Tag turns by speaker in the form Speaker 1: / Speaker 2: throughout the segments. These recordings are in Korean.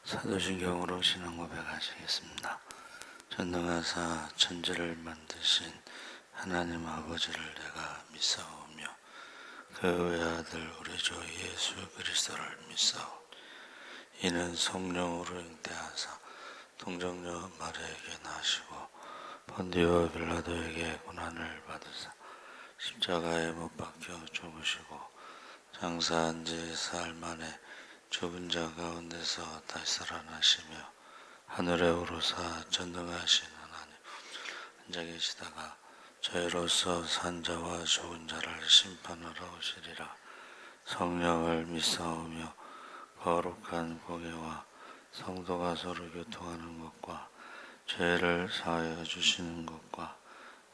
Speaker 1: 사도신경으로 신앙 고백하시겠습니다. 전능하사 천지를 만드신 하나님 아버지를 내가 믿사오며 그 외아들 우리 주 예수 그리스도를 믿사오. 이는 성령으로 잉태하사 동정녀 마리아에게 나시고 본디오 빌라도에게 고난을 받으사 십자가에 못 박혀 죽으시고 장사한 지 사흘 만에 죽은 자 가운데서 다시 살아나시며 하늘에 오르사 전능하신 하나님 앉아 계시다가 저희로서 산 자와 죽은 자를 심판하러 오시리라. 성령을 믿사오며 거룩한 공예와 성도가 서로 교통하는 것과 죄를 사하여 주시는 것과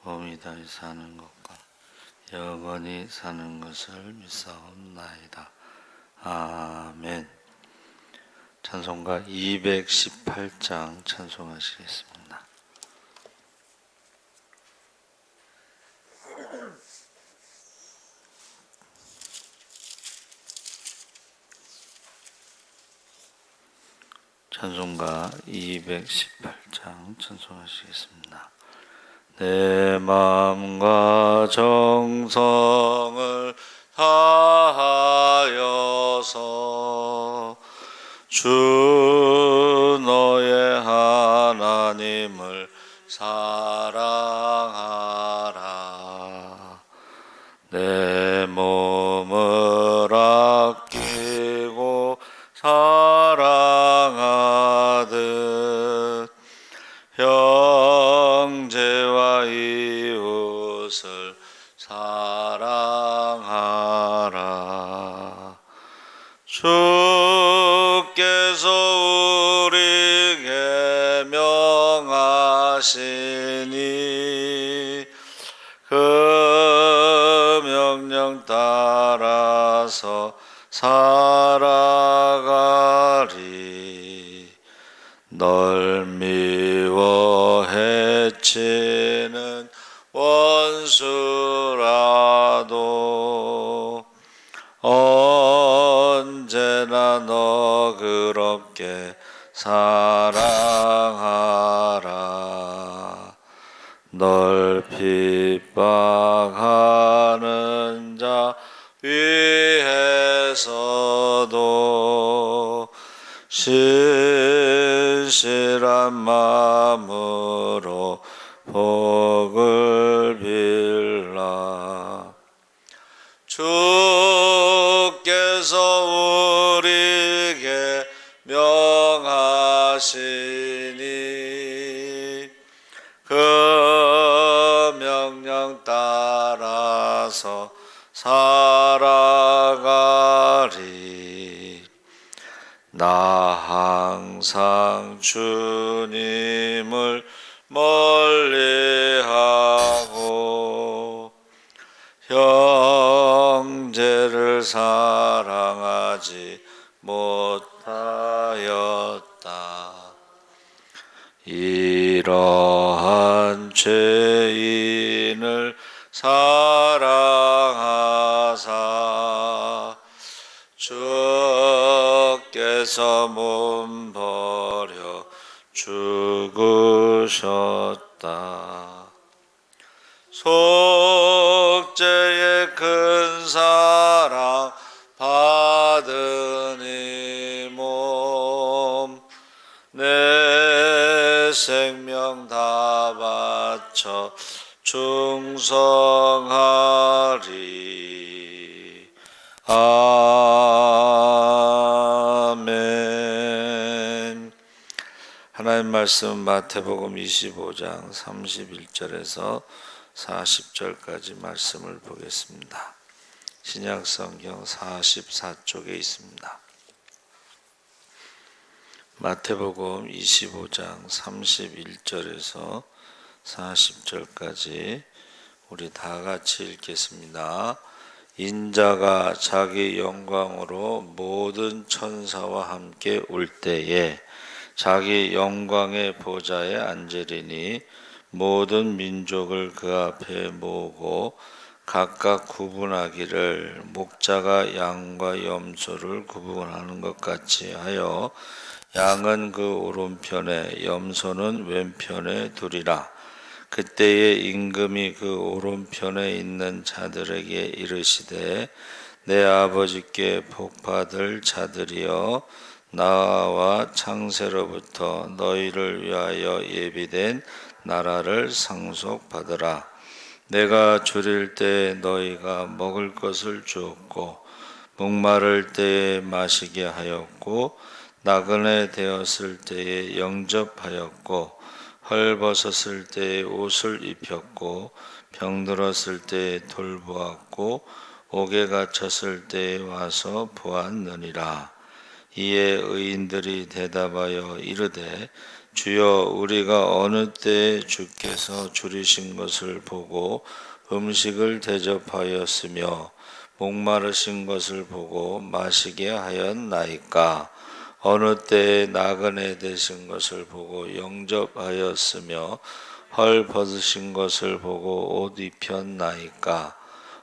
Speaker 1: 몸이 다시 사는 것과 영원히 사는 것을 믿사옵나이다. 아멘. 찬송가 218장 찬송하시겠습니다. 찬송가 218장 찬송하시겠습니다. 내 마음과 정성을 다하여서 주 너의 하나님을 사랑하라. 내 몸을 아끼고 사랑하듯 형제와 이웃을 사랑하라. 주께서 우리에게 명하시니 그 명령 따라서 살아가리. 널 미워 해치는 원수라도 언제나 너 그렇게 사랑하라. 널 핍박하는 자 위해서도 신실한 마음으로 복을 빌라. 주께서 우리에게 명하시니 그 명령 따라서 살아가리. 나 항상 주님을 멀리하고 형제를 사랑하지 못하였다. 이러한 죄인을 사랑하사 주께서 몸 버려 죽으셨다. 속죄의 큰 사랑 받은 이 몸 내 생명 다 바쳐 충성하리. 아멘. 하나님 말씀 마태복음 25장 31절에서 40절까지 말씀을 보겠습니다. 신약성경 44쪽에 있습니다. 마태복음 25장 31절에서 40절까지 우리 다 같이 읽겠습니다. 인자가 자기 영광으로 모든 천사와 함께 올 때에 자기 영광의 보좌에 앉으리니 모든 민족을 그 앞에 모으고 각각 구분하기를 목자가 양과 염소를 구분하는 것 같이 하여 양은 그 오른편에 염소는 왼편에 두리라. 그때에 임금이 그 오른편에 있는 자들에게 이르시되 내 아버지께 복받을 자들이여 나와 창세로부터 너희를 위하여 예비된 나라를 상속받으라. 내가 줄일 때 너희가 먹을 것을 주었고 목마를 때에 마시게 하였고 나그네 되었을 때에 영접하였고 헐벗었을 때에 옷을 입혔고 병들었을 때에 돌보았고 옥에 갇혔을 때에 와서 보았느니라. 이에 의인들이 대답하여 이르되 주여 우리가 어느 때에 주께서 줄이신 것을 보고 음식을 대접하였으며 목마르신 것을 보고 마시게 하였나이까. 어느 때에 나그네 되신 것을 보고 영접하였으며 헐 벗으신 것을 보고 옷 입혔나이까.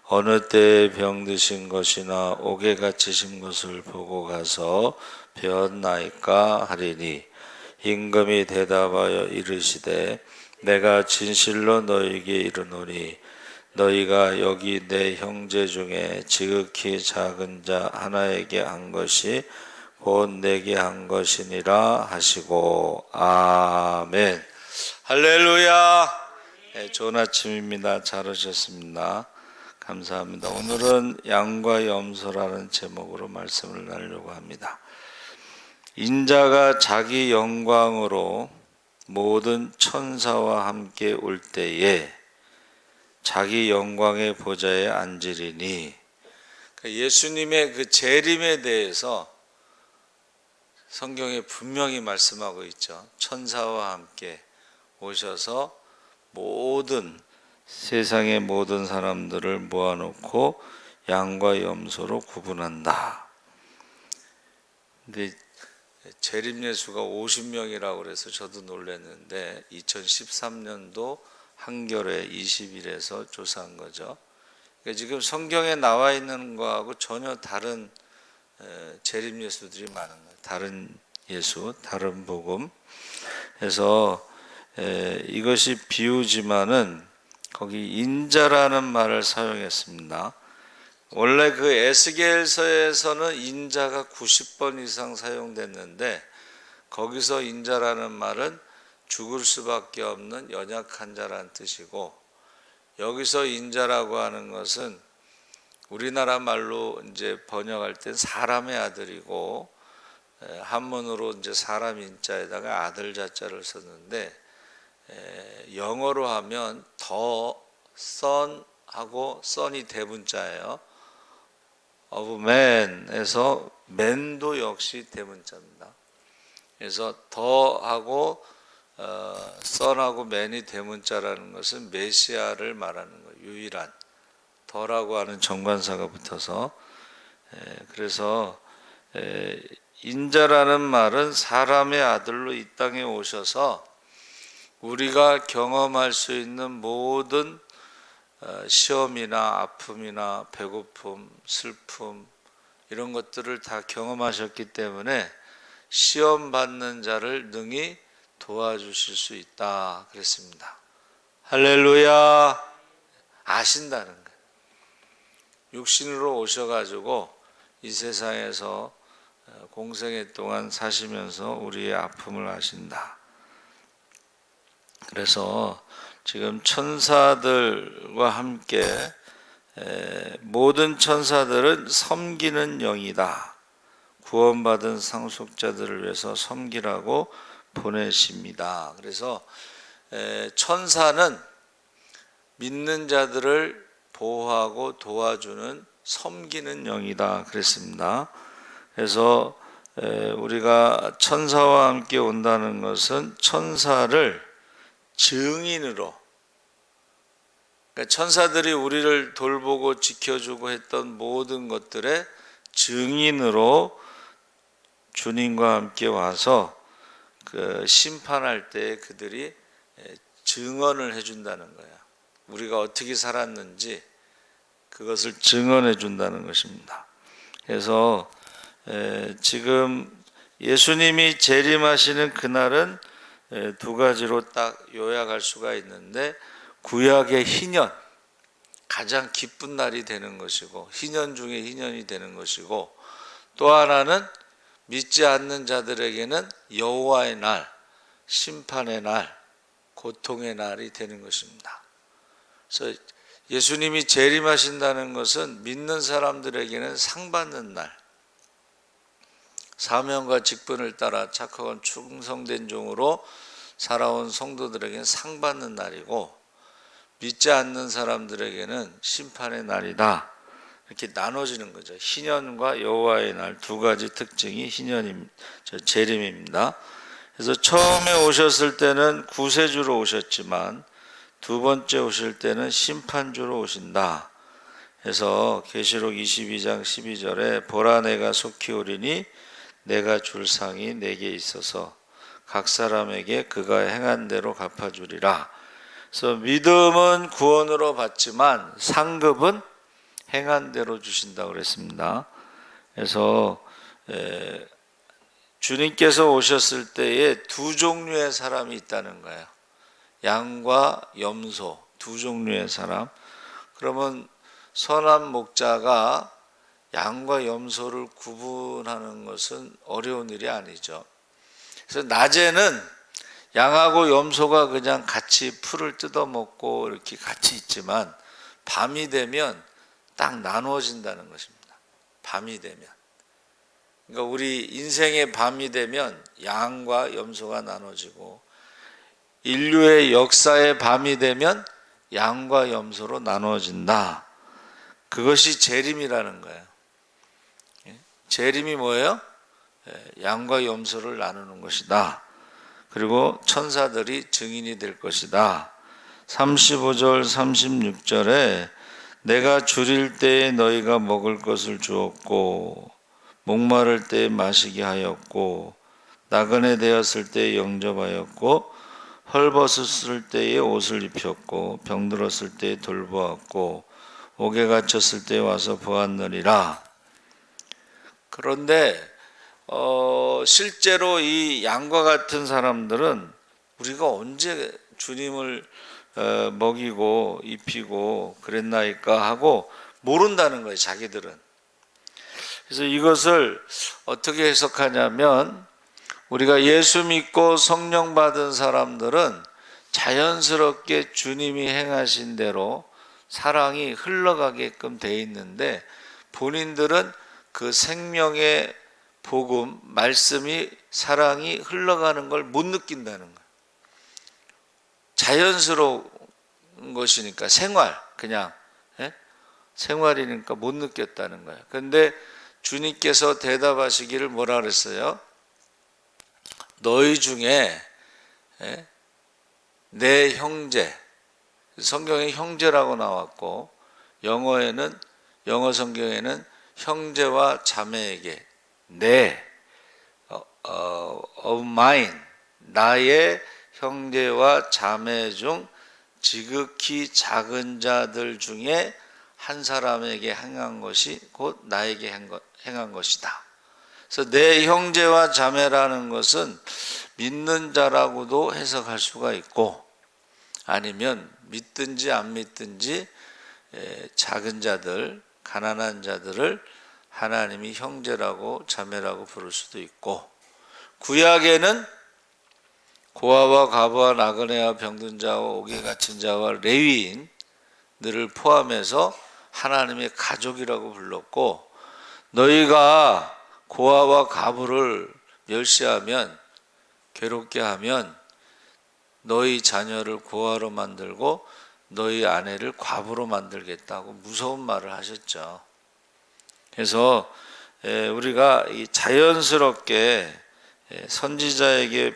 Speaker 1: 어느 때에 병드신 것이나 옥에 갇히신 것을 보고 가서 배웠나이까 하리니. 임금이 대답하여 이르시되 내가 진실로 너희에게 이르노니 너희가 여기 내 형제 중에 지극히 작은 자 하나에게 한 것이 곧 내게 한 것이니라 하시고 아멘. 할렐루야. 네, 좋은 아침입니다. 잘 오셨습니다. 감사합니다. 오늘은 양과 염소라는 제목으로 말씀을 나누려고 합니다. 인자가 자기 영광으로 모든 천사와 함께 올 때에 자기 영광의 보좌에 앉으리니, 예수님의 그 재림에 대해서 성경에 분명히 말씀하고 있죠. 천사와 함께 오셔서 모든 세상의 모든 사람들을 모아놓고 양과 염소로 구분한다. 근데 재림 예수가 50명이라고 그래서 저도 놀랐는데 2013년도 한겨레 20일에서 조사한 거죠. 그러니까 지금 성경에 나와 있는 거하고 전혀 다른 재림 예수들이 많은 거예요. 다른 예수, 다른 복음. 그래서 이것이 비유지만은 거기 인자라는 말을 사용했습니다. 원래 그 에스겔서에서는 인자가 90번 이상 사용됐는데 거기서 인자라는 말은 죽을 수밖에 없는 연약한 자라는 뜻이고, 여기서 인자라고 하는 것은 우리나라 말로 이제 번역할 땐 사람의 아들이고, 한문으로 이제 사람 인자에다가 아들 자자를 썼는데, 영어로 하면 더 son하고 son이 대문자예요. of man에서 man도 역시 대문자입니다. 그래서 더하고 son하고 man이 대문자라는 것은 메시아를 말하는 거예요. 유일한 더라고 하는 정관사가 붙어서, 그래서 인자라는 말은 사람의 아들로 이 땅에 오셔서 우리가 경험할 수 있는 모든 시험이나 아픔이나 배고픔, 슬픔 이런 것들을 다 경험하셨기 때문에 시험 받는 자를 능히 도와주실 수 있다 그랬습니다. 할렐루야. 아신다는 거예요. 육신으로 오셔가지고 이 세상에서 공생애 동안 사시면서 우리의 아픔을 아신다. 그래서 지금 천사들과 함께 모든 천사들은 섬기는 영이다. 구원받은 상속자들을 위해서 섬기라고 보내십니다. 그래서 천사는 믿는 자들을 보호하고 도와주는 섬기는 영이다 그랬습니다. 그래서 우리가 천사와 함께 온다는 것은 천사를 증인으로, 그러니까 천사들이 우리를 돌보고 지켜주고 했던 모든 것들의 증인으로 주님과 함께 와서 그 심판할 때 그들이 증언을 해준다는 거예요. 우리가 어떻게 살았는지 그것을 증언해 준다는 것입니다. 그래서 지금 예수님이 재림하시는 그날은 두 가지로 딱 요약할 수가 있는데, 구약의 희년, 가장 기쁜 날이 되는 것이고, 희년 중에 희년이 되는 것이고, 또 하나는 믿지 않는 자들에게는 여호와의 날, 심판의 날, 고통의 날이 되는 것입니다. 그래서 예수님이 재림하신다는 것은 믿는 사람들에게는 상 받는 날, 사명과 직분을 따라 착하고 충성된 종으로 살아온 성도들에게는 상 받는 날이고, 믿지 않는 사람들에게는 심판의 날이다. 이렇게 나눠지는 거죠. 희년과 여호와의 날 두 가지 특징이 재림입니다. 그래서 처음에 오셨을 때는 구세주로 오셨지만 두 번째 오실 때는 심판주로 오신다. 그래서 계시록 22장 12절에 보라 내가 속히 오리니 내가 줄 상이 내게 있어서 각 사람에게 그가 행한 대로 갚아주리라. 그래서 믿음은 구원으로 받지만 상급은 행한 대로 주신다고 그랬습니다. 그래서 주님께서 오셨을 때에 두 종류의 사람이 있다는 거예요. 양과 염소, 두 종류의 사람. 그러면 선한 목자가 양과 염소를 구분하는 것은 어려운 일이 아니죠. 그래서 낮에는 양하고 염소가 그냥 같이 풀을 뜯어먹고 이렇게 같이 있지만, 밤이 되면 딱 나누어진다는 것입니다. 밤이 되면. 그러니까 우리 인생의 밤이 되면 양과 염소가 나눠지고, 인류의 역사의 밤이 되면 양과 염소로 나눠진다. 그것이 재림이라는 거예요. 재림이 뭐예요? 양과 염소를 나누는 것이다. 그리고 천사들이 증인이 될 것이다. 35절 36절에 내가 줄일 때에 너희가 먹을 것을 주었고 목마를 때에 마시게 하였고 나그네 되었을 때에 영접하였고 헐벗었을 때에 옷을 입혔고 병들었을 때에 돌보았고 옥에 갇혔을 때에 와서 보았느니라. 그런데 실제로 이 양과 같은 사람들은 우리가 언제 주님을 먹이고 입히고 그랬나이까 하고 모른다는 거예요, 자기들은. 그래서 이것을 어떻게 해석하냐면, 우리가 예수 믿고 성령 받은 사람들은 자연스럽게 주님이 행하신 대로 사랑이 흘러가게끔 돼 있는데, 본인들은 그 생명의 복음, 말씀이, 사랑이 흘러가는 걸 못 느낀다는 거예요. 자연스러운 것이니까, 그냥 생활이니까 못 느꼈다는 거예요. 그런데 주님께서 대답하시기를 뭐라 그랬어요? 너희 중에 내 형제, 성경에 형제라고 나왔고 영어 성경에는 형제와 자매에게 of mine, 나의 형제와 자매 중 지극히 작은 자들 중에 한 사람에게 행한 것이 곧 나에게 행한 것이다. 그래서 내 형제와 자매라는 것은 믿는 자라고도 해석할 수가 있고, 아니면 믿든지 안 믿든지 작은 자들, 가난한 자들을 하나님이 형제라고 자매라고 부를 수도 있고, 구약에는 고아와 과부와 나그네와 병든 자와 옥에 갇힌 자와 레위인들을 포함해서 하나님의 가족이라고 불렀고, 너희가 고아와 과부를 멸시하면, 괴롭게 하면 너희 자녀를 고아로 만들고 너희 아내를 과부로 만들겠다고 무서운 말을 하셨죠. 그래서 우리가 자연스럽게 선지자에게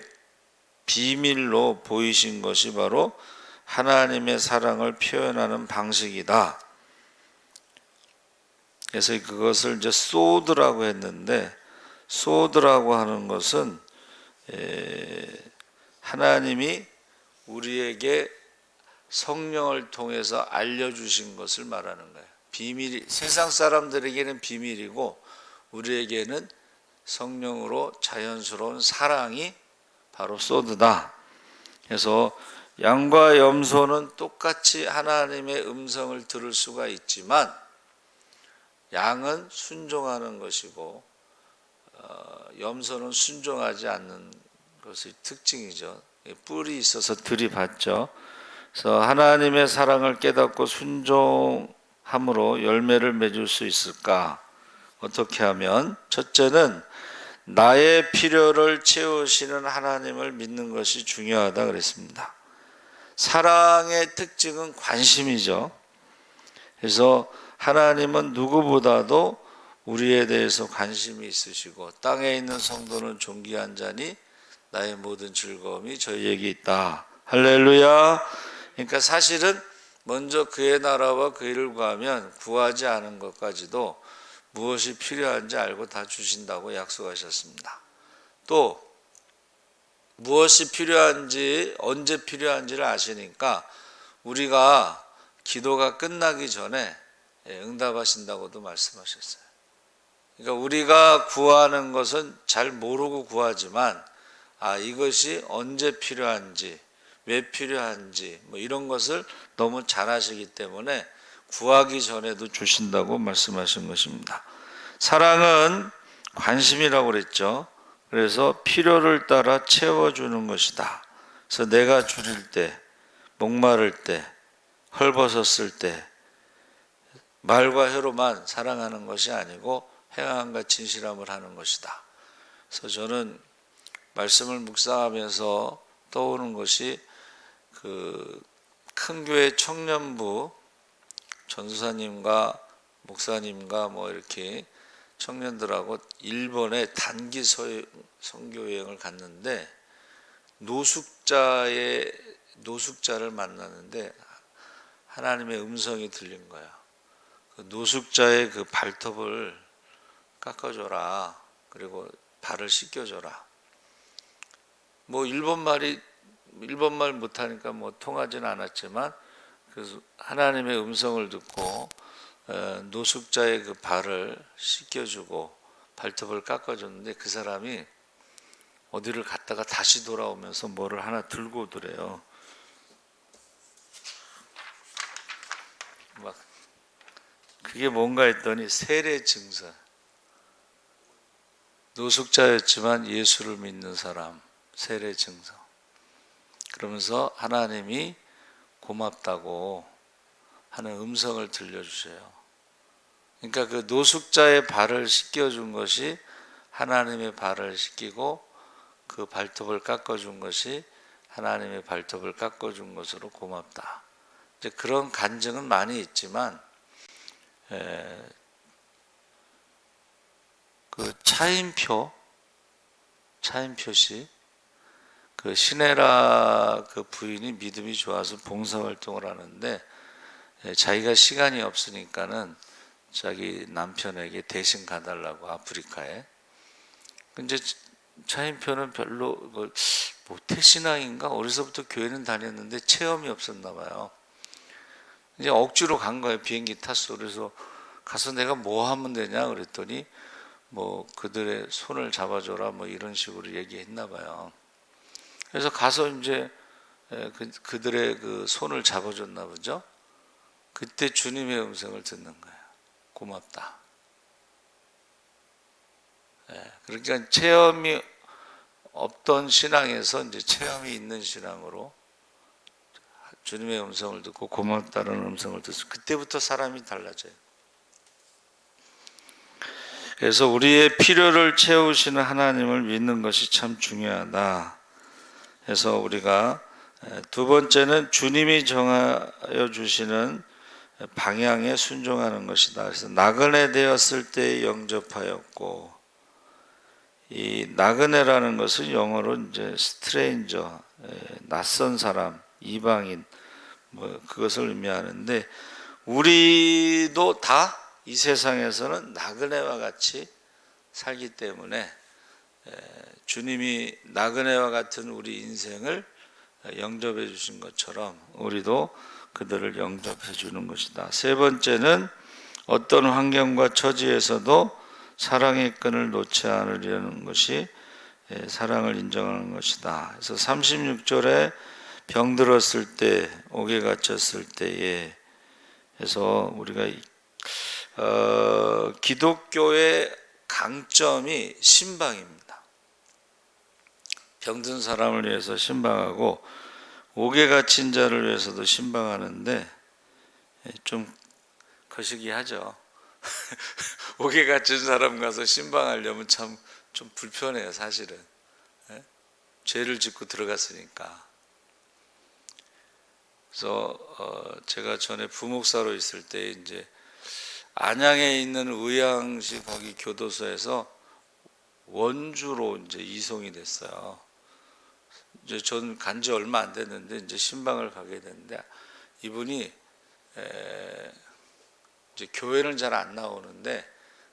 Speaker 1: 비밀로 보이신 것이 바로 하나님의 사랑을 표현하는 방식이다. 그래서 그것을 이제 소드라고 했는데, 소드라고 하는 것은 하나님이 우리에게 성령을 통해서 알려주신 것을 말하는 거예요. 비밀이 세상 사람들에게는 비밀이고 우리에게는 성령으로 자연스러운 사랑이 바로 소드다. 그래서 양과 염소는 똑같이 하나님의 음성을 들을 수가 있지만 양은 순종하는 것이고 염소는 순종하지 않는 것의 특징이죠. 뿔이 있어서 들이받죠. 그래서 하나님의 사랑을 깨닫고 순종함으로 열매를 맺을 수 있을까? 어떻게 하면? 첫째는 나의 필요를 채우시는 하나님을 믿는 것이 중요하다 그랬습니다. 사랑의 특징은 관심이죠. 그래서 하나님은 누구보다도 우리에 대해서 관심이 있으시고 땅에 있는 성도는 존귀한 자니 나의 모든 즐거움이 저희에게 있다. 할렐루야. 그러니까 사실은 먼저 그의 나라와 그 일을 구하면 구하지 않은 것까지도 무엇이 필요한지 알고 다 주신다고 약속하셨습니다. 또 무엇이 필요한지 언제 필요한지를 아시니까 우리가 기도가 끝나기 전에 응답하신다고도 말씀하셨어요. 그러니까 우리가 구하는 것은 잘 모르고 구하지만 이것이 언제 필요한지 왜 필요한지 이런 것을 너무 잘 아시기 때문에 구하기 전에도 주신다고 말씀하신 것입니다. 사랑은 관심이라고 그랬죠. 그래서 필요를 따라 채워주는 것이다. 그래서 내가 줄일 때, 목마를 때, 헐벗었을 때 말과 혀로만 사랑하는 것이 아니고 행함과 진실함을 하는 것이다. 그래서 저는 말씀을 묵상하면서 떠오르는 것이 그 큰 교회 청년부 전도사님과 목사님과 이렇게 청년들하고 일본에 단기 선교 여행을 갔는데 노숙자를 만났는데 하나님의 음성이 들린 거야. 그 노숙자의 그 발톱을 깎아줘라. 그리고 발을 씻겨줘라. 일본말 못하니까 통하지는 않았지만 그래서 하나님의 음성을 듣고 노숙자의 그 발을 씻겨주고 발톱을 깎아줬는데 그 사람이 어디를 갔다가 다시 돌아오면서 뭐를 하나 들고 오더래요. 그게 뭔가 했더니 세례 증서. 노숙자였지만 예수를 믿는 사람 세례 증서. 그러면서 하나님이 고맙다고 하는 음성을 들려주세요. 그러니까 그 노숙자의 발을 씻겨준 것이 하나님의 발을 씻기고 그 발톱을 깎아준 것이 하나님의 발톱을 깎아준 것으로 고맙다. 이제 그런 간증은 많이 있지만 그 차인표 씨, 그 시네라 그 부인이 믿음이 좋아서 봉사활동을 하는데 자기가 시간이 없으니까는 자기 남편에게 대신 가달라고 아프리카에. 근데 차인표는 별로 모태신앙인가 어려서부터 교회는 다녔는데 체험이 없었나 봐요. 이제 억지로 간 거예요. 비행기 탔어. 그래서 가서 내가 뭐 하면 되냐 그랬더니 그들의 손을 잡아줘라 이런 식으로 얘기했나 봐요. 그래서 가서 이제 그들의 그 손을 잡아줬나 보죠. 그때 주님의 음성을 듣는 거예요. 고맙다. 그러니까 체험이 없던 신앙에서 이제 체험이 있는 신앙으로 주님의 음성을 듣고 고맙다는 음성을 듣고 그때부터 사람이 달라져요. 그래서 우리의 필요를 채우시는 하나님을 믿는 것이 참 중요하다. 그래서 우리가 두 번째는 주님이 정하여 주시는 방향에 순종하는 것이다. 그래서 나그네 되었을 때 영접하였고, 이 나그네라는 것은 영어로 이제 스트레인저, 낯선 사람, 이방인, 그것을 의미하는데 우리도 다 이 세상에서는 나그네와 같이 살기 때문에 주님이 나그네와 같은 우리 인생을 영접해 주신 것처럼 우리도 그들을 영접해 주는 것이다. 세 번째는 어떤 환경과 처지에서도 사랑의 끈을 놓지 않으려는 것이 사랑을 인정하는 것이다. 그래서 36절에 병들었을 때, 옥에 갇혔을 때에 해서 우리가 기독교의 강점이 신방입니다. 병든 사람을 위해서 신방하고 옥에 갇힌 자를 위해서도 신방하는데 좀 거시기하죠. 옥에 갇힌 사람 가서 신방하려면 참 좀 불편해요, 사실은. 죄를 짓고 들어갔으니까. 그래서 제가 전에 부목사로 있을 때 이제 안양에 있는 의왕시 거기 교도소에서 원주로 이제 이송이 됐어요. 이제 전 간 지 얼마 안 됐는데 이제 신방을 가게 됐는데 이분이 이제 교회는 잘 안 나오는데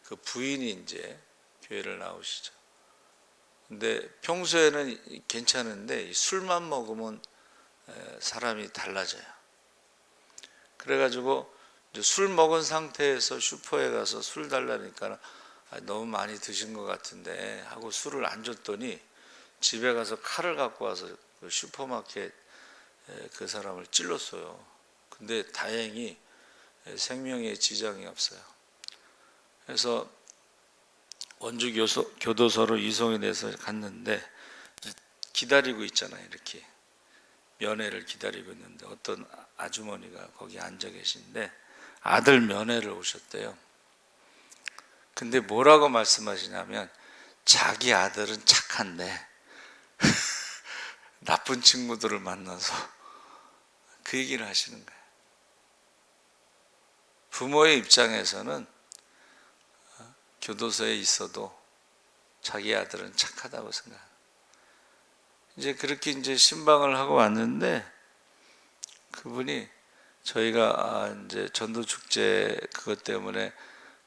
Speaker 1: 그 부인이 이제 교회를 나오시죠. 근데 평소에는 괜찮은데 술만 먹으면 사람이 달라져요. 그래가지고 이제 술 먹은 상태에서 슈퍼에 가서 술 달라니까 너무 많이 드신 것 같은데 하고 술을 안 줬더니 집에 가서 칼을 갖고 와서 그 슈퍼마켓 그 사람을 찔렀어요. 근데 다행히 생명에 지장이 없어요. 그래서 원주 교도소로 이송이 돼서 갔는데 기다리고 있잖아요. 이렇게 면회를 기다리고 있는데 어떤 아주머니가 거기 앉아 계신데 아들 면회를 오셨대요. 근데 뭐라고 말씀하시냐면 자기 아들은 착한데 나쁜 친구들을 만나서 그 얘기를 하시는 거예요. 부모의 입장에서는 교도소에 있어도 자기 아들은 착하다고 생각해요. 이제 그렇게 이제 신방을 하고 왔는데 그분이 저희가 이제 전도 축제 그것 때문에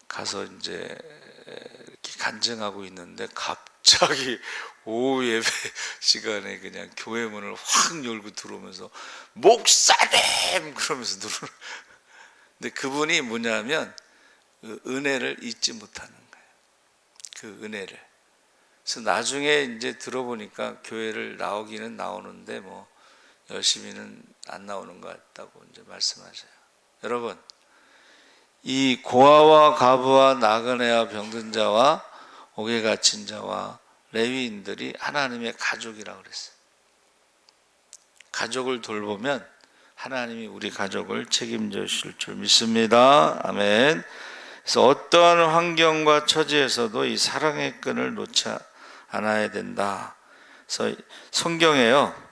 Speaker 1: 가서 이제 이렇게 간증하고 있는데 갑자기 오후 예배 시간에 그냥 교회 문을 확 열고 들어오면서 목사님 그러면서 들어오는. 근데 그분이 뭐냐면 그 은혜를 잊지 못하는 거예요. 그 은혜를. 그래서 나중에 이제 들어보니까 교회를 나오기는 나오는데 뭐 열심히는 안 나오는 것 같다고 이제 말씀하셔요. 여러분, 이 고아와 가부와 나그네와 병든 자와 옥에 갇힌 자와 레위인들이 하나님의 가족이라고 그랬어요. 가족을 돌보면 하나님이 우리 가족을 책임져 주실 줄 믿습니다. 아멘. 그래서 어떠한 환경과 처지에서도 이 사랑의 끈을 놓지 않아야 된다. 그래서 성경에요,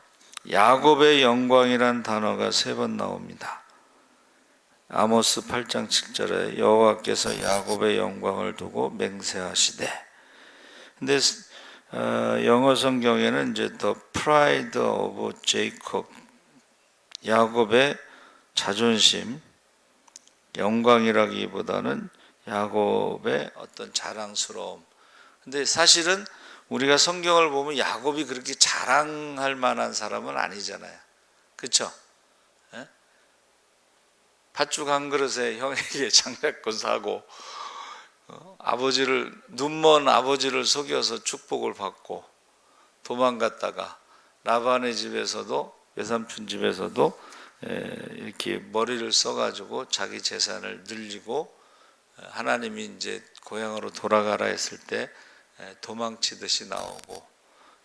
Speaker 1: 야곱의 영광이란 단어가 3번 나옵니다. 아모스 8장 7절에 여호와께서 야곱의 영광을 두고 맹세하시되. 근데 영어 성경에는 이제 The Pride of Jacob, 야곱의 자존심, 영광이라기보다는 야곱의 어떤 자랑스러움. 근데 사실은 우리가 성경을 보면 야곱이 그렇게 자랑할 만한 사람은 아니잖아요. 그렇죠? 팥죽 한 그릇에 형에게 장작권 사고 아버지를, 눈먼 아버지를 속여서 축복을 받고 도망갔다가 라반의 집에서도, 외삼촌 집에서도 이렇게 머리를 써가지고 자기 재산을 늘리고 하나님이 이제 고향으로 돌아가라 했을 때 도망치듯이 나오고.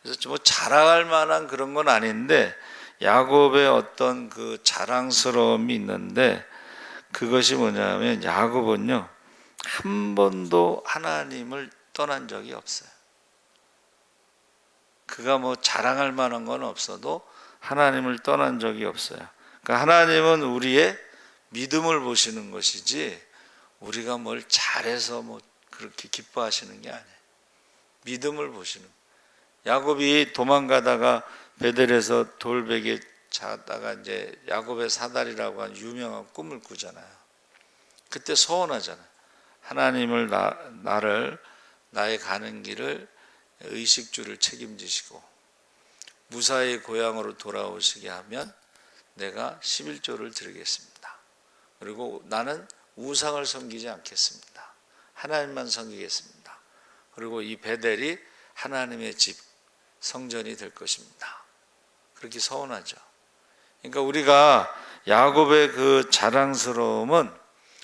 Speaker 1: 그래서 뭐 자랑할 만한 그런 건 아닌데 야곱의 어떤 그 자랑스러움이 있는데, 그것이 뭐냐면 야곱은요 한 번도 하나님을 떠난 적이 없어요. 그가 뭐 자랑할 만한 건 없어도 하나님을 떠난 적이 없어요. 그러니까 하나님은 우리의 믿음을 보시는 것이지 우리가 뭘 잘해서 뭐 그렇게 기뻐하시는 게 아니에요. 믿음을 보시는. 야곱이 도망가다가 베델에서 돌베개 자다가 이제 야곱의 사다리라고 한 유명한 꿈을 꾸잖아요. 그때 서운하잖아요. 하나님을 나의 가는 길을 의식주를 책임지시고 무사히 고향으로 돌아오시게 하면 내가 11조를 드리겠습니다. 그리고 나는 우상을 섬기지 않겠습니다. 하나님만 섬기겠습니다. 그리고 이 베델이 하나님의 집, 성전이 될 것입니다. 그렇게 서원하죠. 그러니까 우리가 야곱의 그 자랑스러움은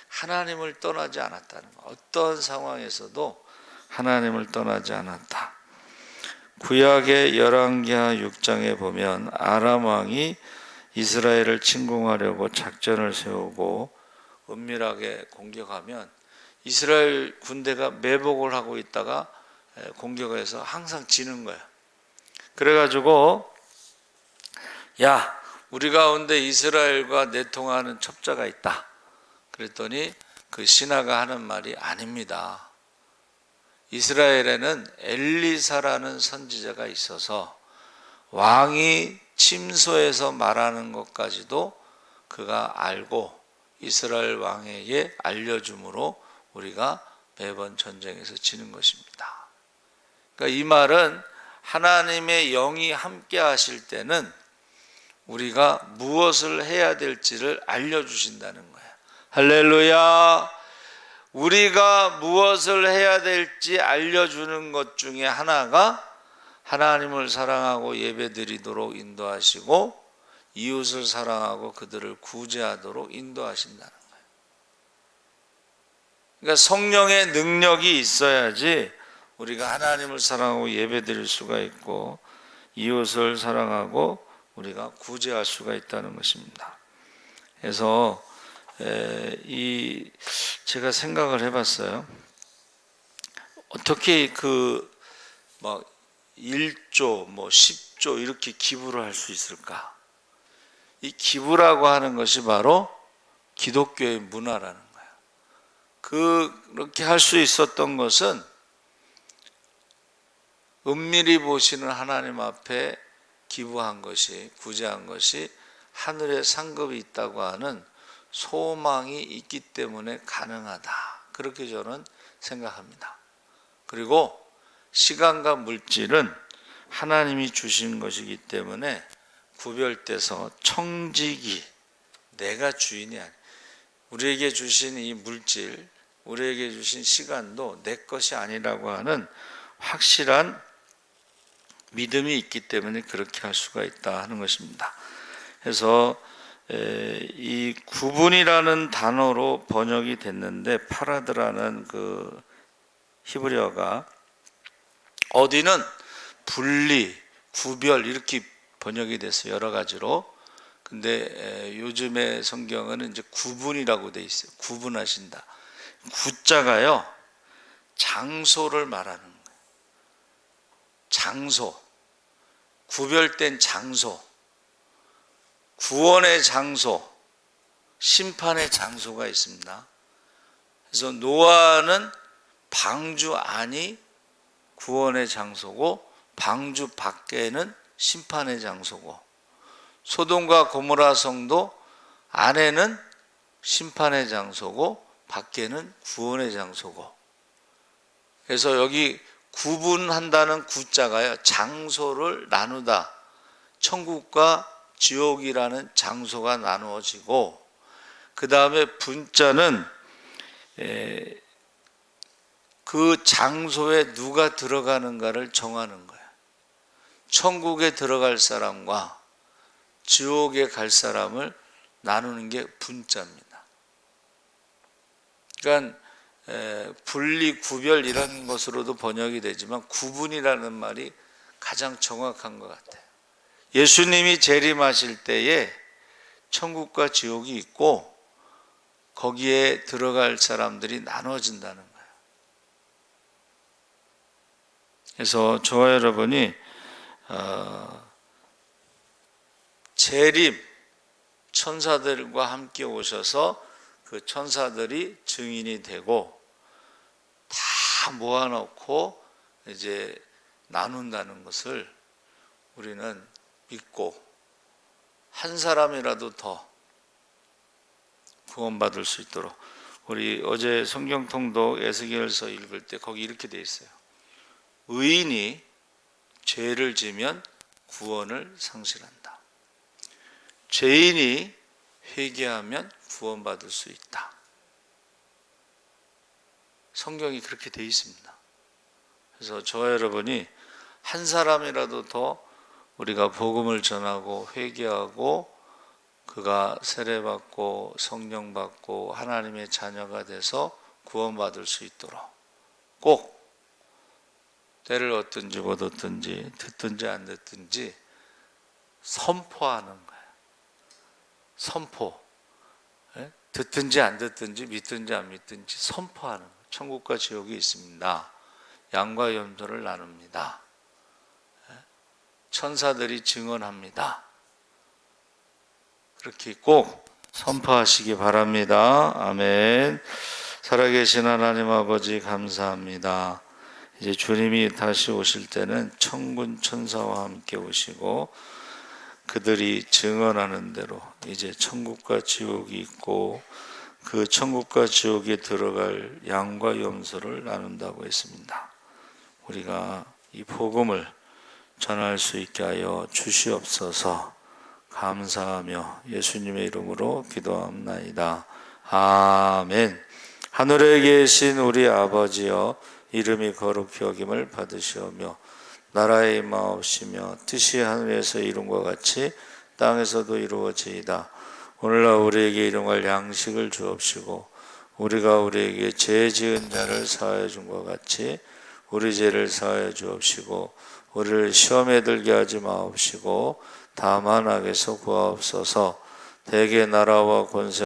Speaker 1: 하나님을 떠나지 않았다는 것. 어떤 상황에서도 하나님을 떠나지 않았다. 구약의 열왕기하 6장에 보면 아람 왕이 이스라엘을 침공하려고 작전을 세우고 은밀하게 공격하면 이스라엘 군대가 매복을 하고 있다가 공격해서 항상 지는 거야. 그래가지고 야, 우리 가운데 이스라엘과 내통하는 첩자가 있다. 그랬더니 그 신하가 하는 말이 아닙니다. 이스라엘에는 엘리사라는 선지자가 있어서 왕이 침소에서 말하는 것까지도 그가 알고 이스라엘 왕에게 알려줌으로 우리가 매번 전쟁에서 지는 것입니다. 그러니까 이 말은 하나님의 영이 함께 하실 때는 우리가 무엇을 해야 될지를 알려주신다는 거예요. 할렐루야. 우리가 무엇을 해야 될지 알려주는 것 중에 하나가 하나님을 사랑하고 예배드리도록 인도하시고 이웃을 사랑하고 그들을 구제하도록 인도하신다는 거예요. 그러니까 성령의 능력이 있어야지 우리가 하나님을 사랑하고 예배드릴 수가 있고 이웃을 사랑하고 우리가 구제할 수가 있다는 것입니다. 그래서 제가 생각을 해봤어요. 어떻게 막 1조, 10조 이렇게 기부를 할 수 있을까? 이 기부라고 하는 것이 바로 기독교의 문화라는 거예요. 그렇게 할 수 있었던 것은 은밀히 보시는 하나님 앞에 기부한 것이, 구제한 것이 하늘에 상급이 있다고 하는 소망이 있기 때문에 가능하다. 그렇게 저는 생각합니다. 그리고 시간과 물질은 하나님이 주신 것이기 때문에 구별돼서 청지기, 내가 주인이 아니야. 우리에게 주신 이 물질, 우리에게 주신 시간도 내 것이 아니라고 하는 확실한 믿음이 있기 때문에 그렇게 할 수가 있다 하는 것입니다. 그래서 이 구분이라는 단어로 번역이 됐는데 파라드라는 그 히브리어가 어디는 분리, 구별 이렇게 번역이 됐어요. 여러 가지로. 근데 요즘의 성경은 이제 구분이라고 돼 있어요. 구분하신다. 구자가요, 장소를 말하는 거예요. 장소, 구별된 장소, 구원의 장소, 심판의 장소가 있습니다. 그래서 노아는 방주 안이 구원의 장소고 방주 밖에는 심판의 장소고, 소돔과 고모라 성도 안에는 심판의 장소고 밖에는 구원의 장소고, 그래서 여기 구분한다는 구자가요, 장소를 나누다. 천국과 지옥이라는 장소가 나누어지고, 그 다음에 분자는 그 장소에 누가 들어가는가를 정하는 거예요. 천국에 들어갈 사람과 지옥에 갈 사람을 나누는 게 분자입니다. 그러니까 분리, 구별 이런 것으로도 번역이 되지만 구분이라는 말이 가장 정확한 것 같아요. 예수님이 재림하실 때에 천국과 지옥이 있고 거기에 들어갈 사람들이 나눠진다는 거예요. 그래서 저와 여러분이 재림, 천사들과 함께 오셔서 그 천사들이 증인이 되고 다 모아놓고 이제 나눈다는 것을 우리는 믿고 한 사람이라도 더 구원받을 수 있도록, 우리 어제 성경통독 에스겔서 읽을 때 거기 이렇게 돼 있어요. 의인이 죄를 지면 구원을 상실한다. 죄인이 회개하면 구원받을 수 있다. 성경이 그렇게 돼 있습니다. 그래서 저와 여러분이 한 사람이라도 더 우리가 복음을 전하고 회개하고 그가 세례받고 성령받고 하나님의 자녀가 돼서 구원받을 수 있도록 꼭 때를 얻든지 못 얻든지 듣든지 안 듣든지 선포하는 거예요. 선포. 듣든지 안 듣든지 믿든지 안 믿든지 선포하는 거예요. 천국과 지옥이 있습니다. 양과 염소를 나눕니다. 천사들이 증언합니다. 그렇게 꼭 선포하시기 바랍니다. 아멘. 살아계신 하나님 아버지 감사합니다. 이제 주님이 다시 오실 때는 천군 천사와 함께 오시고 그들이 증언하는 대로 이제 천국과 지옥이 있고 그 천국과 지옥에 들어갈 양과 염소를 나눈다고 했습니다. 우리가 이 복음을 전할 수 있게 하여 주시옵소서. 감사하며 예수님의 이름으로 기도합나이다. 아멘. 하늘에 계신 우리 아버지여, 이름이 거룩히 여김을 받으시오며 나라의 임하옵시며 뜻이 하늘에서 이룬과 같이 땅에서도 이루어지이다. 오늘날 우리에게 일용할 양식을 주옵시고 우리가 우리에게 죄 지은 자를 사하여 준 것 같이 우리 죄를 사하여 주옵시고 우리를 시험에 들게 하지 마옵시고 다만 악에서 구하옵소서. 대개 나라와 권세